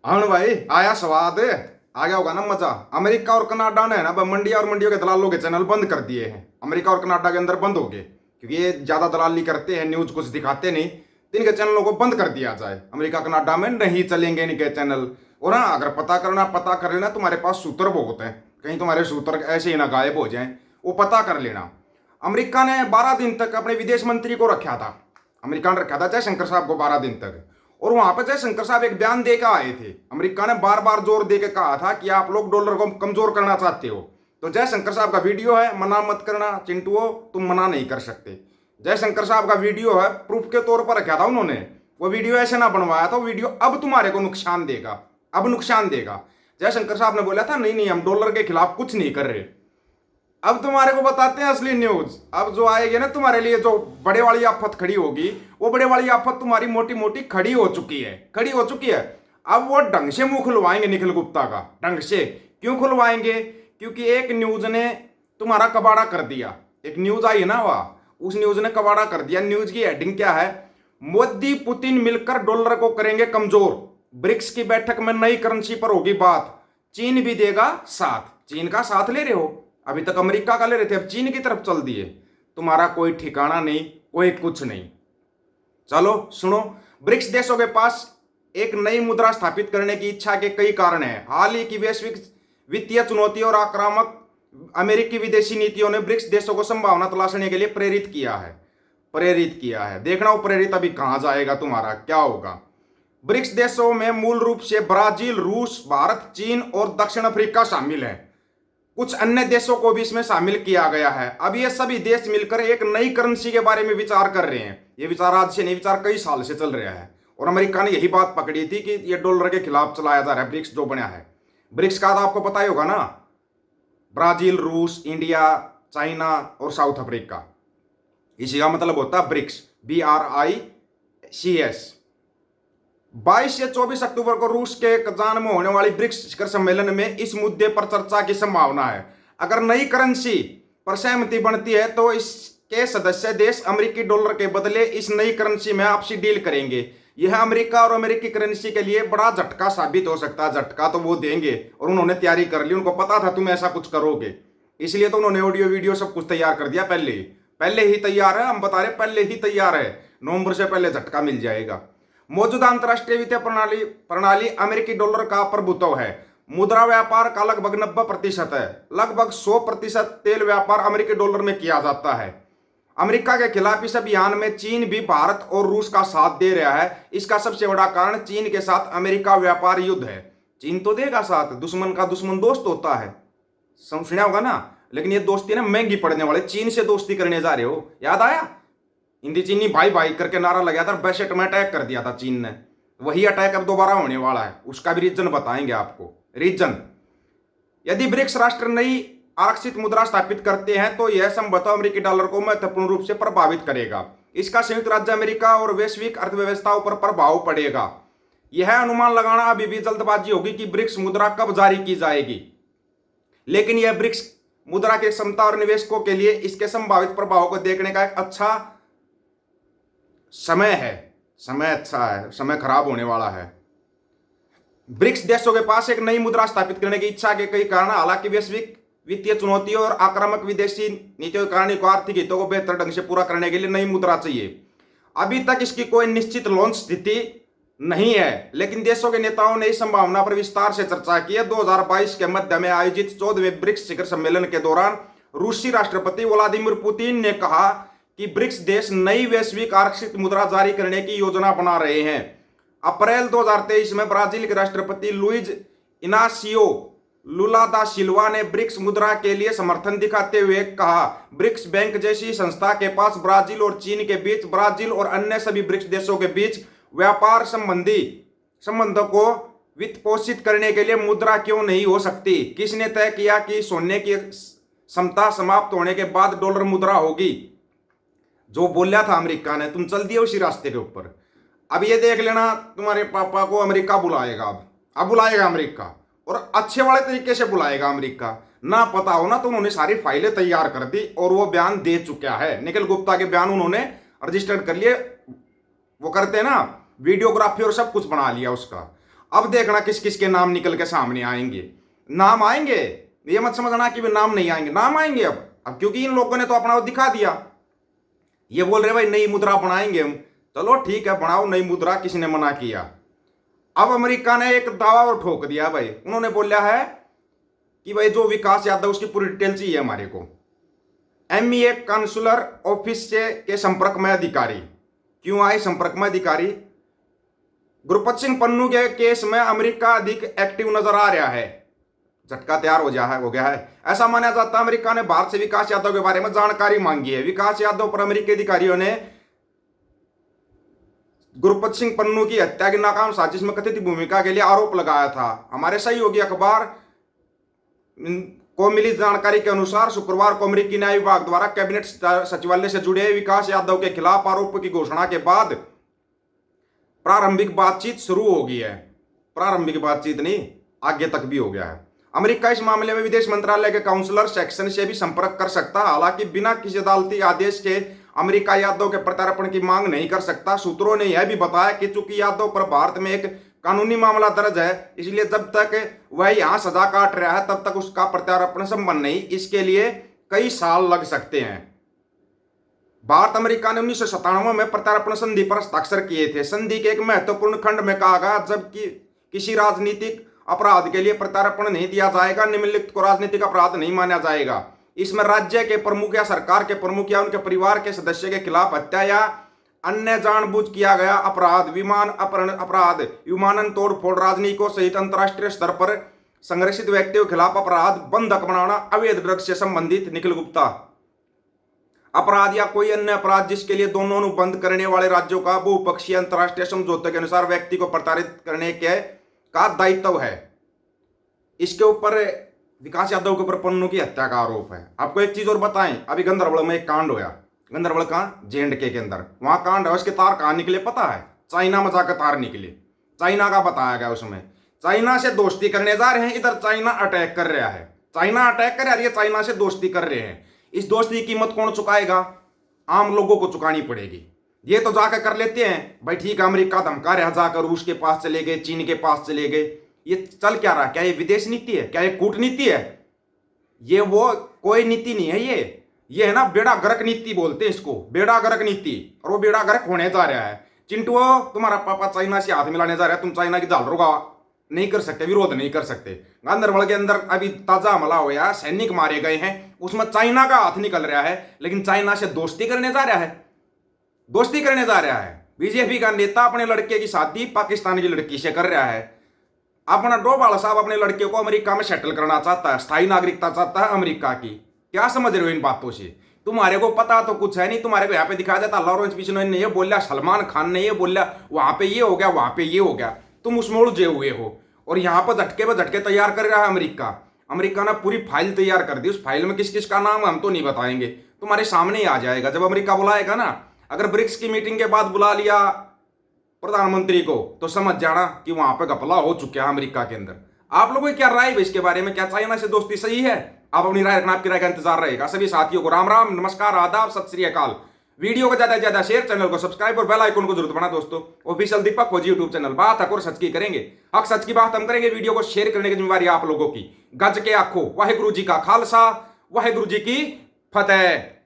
हाँ भाई, आया स्वाद। आ गया होगा ना मजा। अमेरिका और कनाडा ने ना मंडिया और मंडियों के दलालों के चैनल बंद कर दिए हैं। अमेरिका और कनाडा के अंदर बंद हो गए क्योंकि ये ज्यादा दलाली करते हैं, न्यूज कुछ दिखाते नहीं। तो इनके चैनलों को बंद कर दिया जाए। अमेरिका कनाडा में नहीं चलेंगे इनके चैनल। और हाँ, अगर पता कर लेना, तुम्हारे पास सूत्र बहुत है, कहीं तुम्हारे सूत्र ऐसे ही ना गायब हो जाएं, वो पता कर लेना। अमेरिका ने 12 दिन तक अपने विदेश मंत्री को रखा था। अमेरिका ने रखा था जयशंकर साहब को 12 दिन तक। और वहां पर जयशंकर साहब एक बयान देकर आए थे। अमेरिका ने बार बार जोर देकर कहा था कि आप लोग डॉलर को कमजोर करना चाहते हो। तो जयशंकर साहब का वीडियो है, मना मत करना चिंटुओ, तुम मना नहीं कर सकते। जयशंकर साहब का वीडियो है, प्रूफ के तौर पर रखा था उन्होंने। वो वीडियो ऐसे ना बनवाया था, वो वीडियो अब तुम्हारे को नुकसान देगा, अब नुकसान देगा। जयशंकर साहब ने बोला था नहीं नहीं, हम डॉलर के खिलाफ कुछ नहीं कर रहे। अब तुम्हारे को बताते हैं असली न्यूज। अब जो आएगी ना तुम्हारे लिए, जो बड़े वाली आफत खड़ी होगी, वो बड़े वाली आफत तुम्हारी मोटी मोटी खड़ी हो चुकी है, खड़ी हो चुकी है। अब वो ढंग से मुंह खुलवाएंगे निखिल गुप्ता का, ढंग से। क्यों खुलवाएंगे? क्योंकि एक न्यूज ने तुम्हारा कबाड़ा कर दिया। एक न्यूज आई है ना, वह उस न्यूज ने कबाड़ा कर दिया। न्यूज की हेडिंग क्या है? मोदी पुतिन मिलकर डॉलर को करेंगे कमजोर, ब्रिक्स की बैठक में नई करेंसी पर होगी बात, चीन भी देगा साथ। चीन का साथ ले रहे हो, अभी तक अमेरिका का ले रहे थे, अब चीन की तरफ चल दिए। तुम्हारा कोई ठिकाना नहीं, कोई कुछ नहीं। चलो सुनो, ब्रिक्स देशों के पास एक नई मुद्रा स्थापित करने की इच्छा के कई कारण हैं। हाल ही की वैश्विक वित्तीय चुनौती और आक्रामक अमेरिकी विदेशी नीतियों ने ब्रिक्स देशों को संभावना तलाशने के लिए प्रेरित किया है। देखना वो प्रेरित अभी कहां जाएगा, तुम्हारा क्या होगा। ब्रिक्स देशों में मूल रूप से ब्राजील, रूस, भारत, चीन और दक्षिण अफ्रीका शामिल है। कुछ अन्य देशों को भी इसमें शामिल किया गया है। अब ये सभी देश मिलकर एक नई करेंसी के बारे में विचार कर रहे हैं। ये विचार आज से नहीं, विचार कई साल से चल रहा है। और अमेरिका ने यही बात पकड़ी थी कि ये डॉलर के खिलाफ चलाया जा रहा है ब्रिक्स जो बना है। ब्रिक्स का तो आपको पता ही होगा ना, ब्राजील, रूस, इंडिया, चाइना और साउथ अफ्रीका। इसी का मतलब होता है ब्रिक्स, BRICS। 22 से 24 अक्टूबर को रूस के कजान में होने वाली ब्रिक्स शिखर सम्मेलन में इस मुद्दे पर चर्चा की संभावना है। अगर नई करेंसी पर सहमति बनती है तो इसके सदस्य देश अमेरिकी डॉलर के बदले इस नई करेंसी में आपसी डील करेंगे। यह अमेरिका और अमेरिकी करेंसी के लिए बड़ा झटका साबित हो सकता है। झटका तो वो देंगे, और उन्होंने तैयारी कर ली। उनको पता था तुम ऐसा कुछ करोगे, इसलिए तो उन्होंने ऑडियो वीडियो सब कुछ तैयार कर दिया। पहले ही तैयार है, हम बता रहे पहले ही तैयार है। नवंबर से पहले झटका मिल जाएगा। मौजूदा अंतरराष्ट्रीय वित्तीय प्रणाली अमेरिकी डॉलर का प्रभुत्व है। मुद्रा व्यापार का लगभग 90% है। लगभग 100% तेल व्यापार अमेरिकी डॉलर में किया जाता है। अमेरिका के खिलाफ इस अभियान में चीन भी भारत और रूस का साथ दे रहा है। इसका सबसे बड़ा कारण चीन के साथ अमेरिका व्यापार युद्ध है। चीन तो देगा साथ, दुश्मन का दुश्मन दोस्त होता है, सुना होगा ना। लेकिन ये दोस्ती ना महंगी पड़ने वाले। चीन से दोस्ती करने जा रहे हो, याद आया? हिंदी चीनी भाई भाई करके नारा लगाया था, 62 में अटैक कर दिया था चीन ने। वही अटैक अब दोबारा होने वाला है, उसका भी रीजन बताएंगे आपको। रीजन, यदि ब्रिक्स राष्ट्र नई आरक्षित मुद्रा स्थापित करते हैं तो यह संभवतः अमेरिकी डॉलर को महत्वपूर्ण रूप से प्रभावित करेगा। इसका संयुक्त राज्य अमेरिका और वैश्विक अर्थव्यवस्थाओं पर प्रभाव पड़ेगा। यह अनुमान लगाना अभी भी जल्दबाजी होगी कि ब्रिक्स मुद्रा कब जारी की जाएगी, लेकिन यह ब्रिक्स मुद्रा की क्षमता और निवेशकों के लिए इसके संभावित प्रभावों को देखने का एक अच्छा समय है। समय अच्छा है, समय खराब होने वाला है। ब्रिक्स देशों के पास एक नई मुद्रा स्थापित करने की इच्छा के कई कारण, हालांकि वैश्विक वित्तीय चुनौतियों और आक्रामक विदेशी नीतियों के कारण आर्थिक हितों को बेहतर ढंग से पूरा करने के लिए नई मुद्रा चाहिए। अभी तक इसकी कोई निश्चित लॉन्च स्थिति नहीं है, लेकिन देशों के नेताओं ने इस संभावना पर विस्तार से चर्चा की है। 2022 के मध्य में आयोजित 14वें ब्रिक्स शिखर सम्मेलन के दौरान रूसी राष्ट्रपति व्लादिमीर पुतिन ने कहा कि ब्रिक्स देश नई वैश्विक आरक्षित मुद्रा जारी करने की योजना बना रहे हैं। अप्रैल 2023 में ब्राजील के राष्ट्रपति लुइज इनासियो लुला दा सिल्वा ने ब्रिक्स मुद्रा के लिए समर्थन दिखाते हुए कहा, ब्रिक्स बैंक जैसी संस्था के पास ब्राजील और चीन के बीच, ब्राजील और अन्य सभी ब्रिक्स देशों के बीच व्यापार संबंधी संबंधों को वित्त पोषित करने के लिए मुद्रा क्यों नहीं हो सकती? किसने तय किया कि सोने की क्षमता समाप्त होने के बाद डॉलर मुद्रा होगी? जो बोला था अमेरिका ने, तुम चल दिए उसी रास्ते के ऊपर। अब ये देख लेना, तुम्हारे पापा को अमेरिका बुलाएगा। अब बुलाएगा अमेरिका, और अच्छे वाले तरीके से बुलाएगा अमेरिका। ना पता हो ना तो उन्होंने सारी फाइलें तैयार कर दी और वो बयान दे चुका है। निखिल गुप्ता के बयान उन्होंने रजिस्टर्ड कर लिए। वो करते ना वीडियोग्राफी और सब कुछ बना लिया उसका। अब देखना किस किस के नाम निकल के सामने आएंगे। नाम आएंगे, ये मत समझना कि वे नाम नहीं आएंगे, नाम आएंगे। अब क्योंकि इन लोगों ने तो अपना वो दिखा दिया। ये बोल रहे भाई नई मुद्रा बनाएंगे हम, चलो ठीक है बनाओ नई मुद्रा, किसी ने मना किया। अब अमेरिका ने एक दावा और ठोक दिया भाई, उन्होंने बोला है कि भाई जो विकास यादव उसकी पूरी डिटेल चाहिए हमारे को। एमईए काउंसलर ऑफिस से के संपर्क में अधिकारी, क्यों आए संपर्क में अधिकारी? गुरपत सिंह पन्नू के केस में अमेरिका अधिक एक्टिव नजर आ रहा है। झटका तैयार हो गया है। ऐसा माना जाता है अमेरिका ने भारत से विकास यादव के बारे में जानकारी मांगी है। विकास यादव पर अमेरिकी अधिकारियों ने गुरपत सिंह पन्नू की हत्या की नाकाम साजिश में कथित भूमिका के लिए आरोप लगाया था। हमारे सहयोगी अखबार को मिली जानकारी के अनुसार शुक्रवार को अमेरिकी न्याय विभाग द्वारा कैबिनेट सचिवालय से जुड़े विकास यादव के खिलाफ आरोप की घोषणा के बाद प्रारंभिक बातचीत शुरू हो गई है। प्रारंभिक बातचीत नहीं, आगे तक भी हो गया है। अमेरिका इस मामले में विदेश मंत्रालय के काउंसलर सेक्शन से भी संपर्क कर सकता है। हालांकि बिना किसी अदालती आदेश के अमेरिका यादव के प्रत्यार्पण की मांग नहीं कर सकता। सूत्रों ने यह भी बताया कि चूंकि यादव पर भारत में एक कानूनी मामला दर्ज है, इसलिए जब तक वह यहां सजा काट रहा है तब तक उसका प्रत्यार्पण संभव नहीं। इसके लिए कई साल लग सकते हैं। भारत अमेरिका ने 1997 में प्रत्यार्पण संधि पर हस्ताक्षर किए थे। संधि के एक महत्वपूर्ण खंड में कहा गया जबकि किसी राजनीतिक अपराध के लिए प्रत्यार्पण नहीं दिया जाएगा, निम्नलिखित को राजनीतिक अपराध नहीं माना जाएगा। इसमें राज्य के प्रमुख या सरकार के प्रमुख या उनके परिवार के सदस्य के खिलाफ हत्या या अन्य जानबूझ किया गया अपराध, विमान अपहरण अपराध, विमानन तोड़फोड़, राजनयिकों सहित अंतर्राष्ट्रीय स्तर पर संरक्षित व्यक्तियों के खिलाफ अपराध, बंधक बनाना, अवैध ड्रग्स से संबंधित निखिल गुप्ता अपराध या कोई अन्य अपराध जिसके लिए दोनों अनुबंध करने वाले राज्यों का बहुपक्षीय अंतर्राष्ट्रीय समझौते के अनुसार व्यक्ति को प्रताड़ित करने के का दायित्व है। इसके ऊपर विकास यादव के ऊपर पन्नू की हत्या का आरोप है। आपको एक चीज और बताएं, अभी गंदरबल में एक कांड हुआ। गंदरबल का जेएंडके के अंदर वहां कांड है, उसके तार कहां निकले पता है? चाइना में जाकर तार निकले। चाइना का बताया गया उसमें। चाइना से दोस्ती करने जा रहे हैं, इधर चाइना अटैक कर रहा है। चाइना अटैक कर रही है, चाइना से दोस्ती कर रहे हैं। इस दोस्ती की कीमत कौन चुकाएगा? आम लोगों को चुकानी पड़ेगी। ये तो जाकर कर लेते हैं भाई, ठीक है अमेरिका धमका रहा, जाकर रूस के पास चले गए, चीन के पास चले गए। ये चल क्या रहा? क्या ये विदेश नीति है? क्या ये कूटनीति है? ये वो कोई नीति नहीं है। ये है ना बेड़ा गर्क नीति बोलते हैं इसको, बेड़ा गर्क नीति। और वो बेड़ा गर्क होने जा रहा है। चिंटू तुम्हारा पापा चाइना से हाथ मिलाने जा रहा है, तुम चाइना की झालरों का नहीं कर सकते, विरोध नहीं कर सकते। गांधरबल के अंदर अभी ताजा हमला हुआ, सैनिक मारे गए हैं, उसमें चाइना का हाथ निकल रहा है, लेकिन चाइना से दोस्ती करने जा रहा है। दोस्ती करने जा रहा है। बीजेपी का नेता अपने लड़के की शादी पाकिस्तान की लड़की से कर रहा है। अपना डोभाल साहब अपने लड़के को अमेरिका में सेटल करना चाहता है, स्थायी नागरिकता चाहता है अमेरिका की। क्या समझ रहे हो इन बातों से? तुम्हारे को पता तो कुछ है नहीं। तुम्हारे को यहाँ पे दिखाया जाता लॉरेंस बिश्नोई ने ये बोला, सलमान खान ने ये बोला, वहां पे ये हो गया, वहां पे ये हो गया। तुम उसमें उलझे हुए हो और यहाँ पर झटके तैयार कर रहा है अमेरिका। अमेरिका ने पूरी फाइल तैयार कर दी। उस फाइल में किस किस का नाम हम तो नहीं बताएंगे, तुम्हारे सामने ही आ जाएगा जब अमेरिका बुलाएगा ना। अगर ब्रिक्स की मीटिंग के बाद बुला लिया प्रधानमंत्री को तो समझ जाना कि वहां पे घपला हो चुका है अमेरिका के अंदर। आप लोगों की क्या राय है इसके बारे में? क्या चाइना से दोस्ती सही है? आप अपनी राय रखना, आपकी राय का इंतजार रहेगा। सभी साथियों को राम राम, नमस्कार, आदाब, सत श्री अकाल। वीडियो को ज्यादा से ज्यादा शेयर, चैनल को सब्सक्राइब और बेल आइकन को जरूर दबाना दोस्तों। ऑफिशियल दीपक फौजी यूट्यूब चैनल, बात हक और सच की करेंगे। हक सच की बात हम करेंगे। वीडियो को शेयर करने की जिम्मेवारी आप लोगों की। गज के आखो, वाहेगुरु जी का खालसा, वाहेगुरु जी की फतेह।